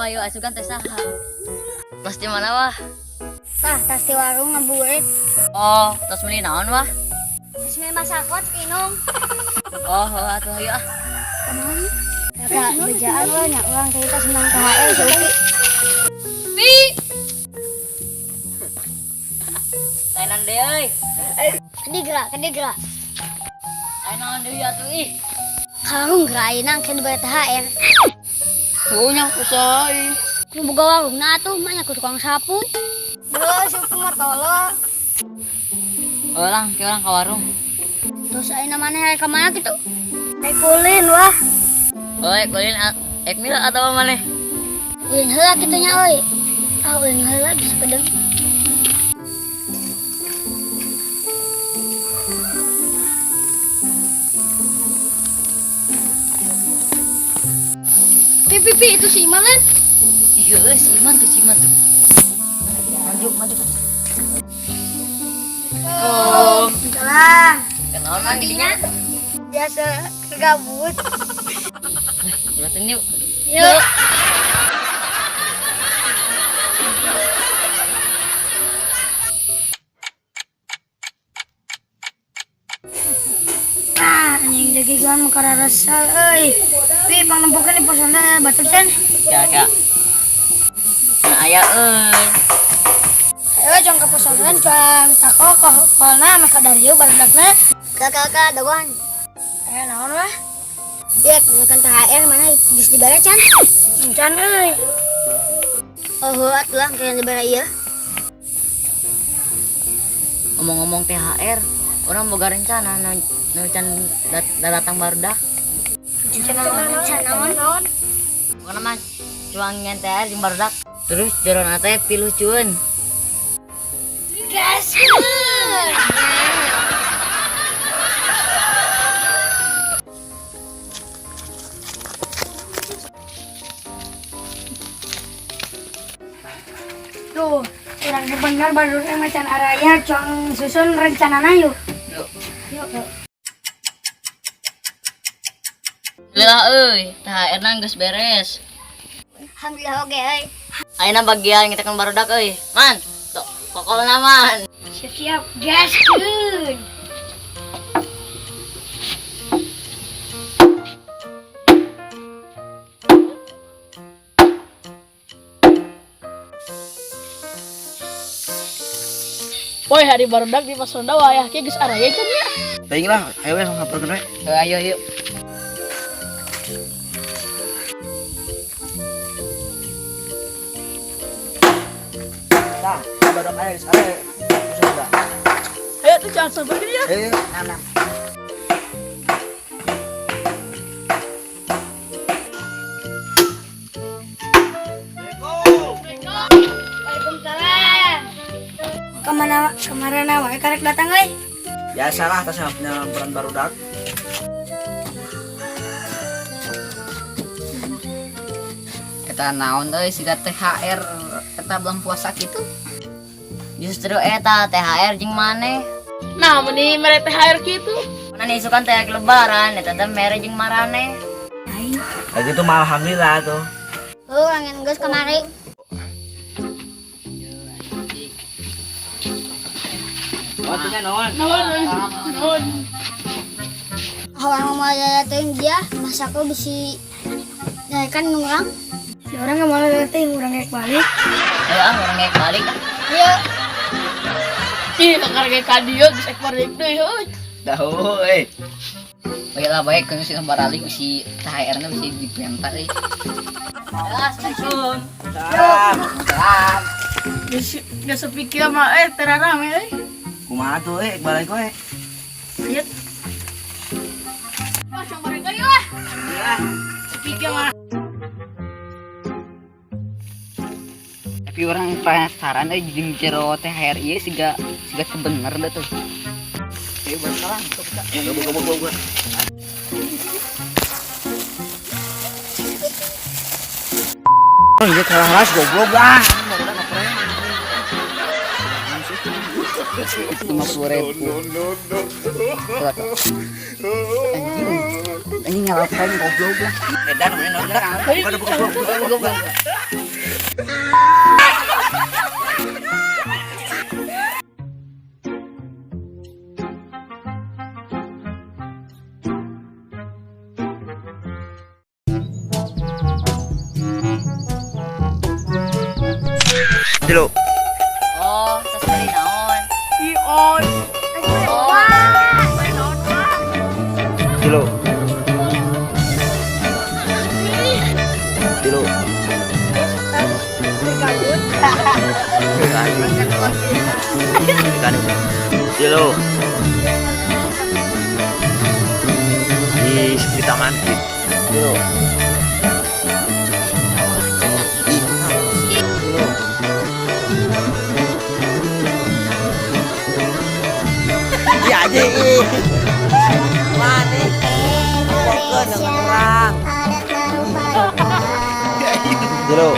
Wayu asukan teh saha. Tas di mana wah? Tah, tas di warung ngaburit. Oh, tas meuli naon wah? Tas mie masakot inung. Oh, atuh hayu ah. Kakak bejaan wah nya urang teh tas menang THR Suki. Pi. Lainan deui euy. Kedi gerak. Lain naon deui atuh ih. Karung gerak ayeuna keur dibere THR. Punya kusai. Ku boga warungna atuh mah nya ku tukang sapu. Beuh, sapu mah tolong. Orang ke orang ka warung. Terus ayeuna maneh ka mana kitu? Naik kulin wah. Oi, kulin ek mila atau maneh? Ulin heula kitu nya euy. Ah, ulin heula bisa pedeng. Pipi itu si Iman kan? Iya, si Iman tuh. Maju. Oh, Jalan. kenal mang gidinya? Biasa kegabut. Jelasin yuk. Yuk. Anjing dagegan makara resal euy. Pi pangnempokeun di pos ronda batur can. Ya. Nah, aya euy. Ayo jong ka pos ronda jang tako kolna mah kadarieu barodakna. Kakak dawan. Naon wah? Dia kenakan THR mana geus dibere can? Can euy. Oh, atuh keur dibere ieu. Ngomong-ngomong THR, orang boga rencana nu can datang barudak. Rencana naon? Pokona mah cuang nyen THR jeung barudak. Terus jorona teh pilucun. Gaskeun. Tuh, urang teh bener baru macan araya cuang susun rencanana yuk. Yuk. Alhamdulillah euy, THR na geus beres. Alhamdulillah oge euy. Ayeuna bagian ngitekeun barudak euy. Man, tok kokolna man. Siap, gaskeun. Poy hari barudak di pos ronda wayah ke geus araya can ya. Teuing lah, ayo we sampeurkeun we. Ayo yuk. Tah, badak aya geus aya. Sudah. Ayo tuh jangan sampeurkeun ya. Ayo. Waalaikumsalam. Kemana wae karek datang euy? Biasalah tas peran barudak. Eta naon euy siga THR eta bulan puasa kitu? Justru eta THR jeung maneh. Nah, meni mere THR kitu. Mana isukan THR lebaran eta teh mere jeung marane. Lagi itu mah alhamdulillah tuh. Angin geus kamari. Waktunya naon? Naon. orang mau liatin dia masa aku bisa naikkan orang ya orang nggak mau liatin orang naik balik Ayo orang naik balik ah. ayo Ih, karena kadio geus ekor deui heuh. Dah euy. Baiklah baik kan sih baralik si THR-nya bisa dipenta euy. Assalamualaikum. Salam. Geus sepikir mah terarame euy. Kumaha tuh balik we. Lihat. Wah, coba mereka yuk. Sepikir mah. Tapi orang penasaran jeung jero THR ieu siga kebener dah tuh. Ayo bersalah tuh kita. Goblok. Oh, iya kalah ras goblok lah. Barudak ngeprank. 50.000. Anjing ngalapain goblok lah. Edan bener. Goblok. Dulu. Oh, sesuai naon. Ion. Dulu. Dulu. Dulu. Di taman. Dulu. Ya aja mana pokoknya dengan orang dulu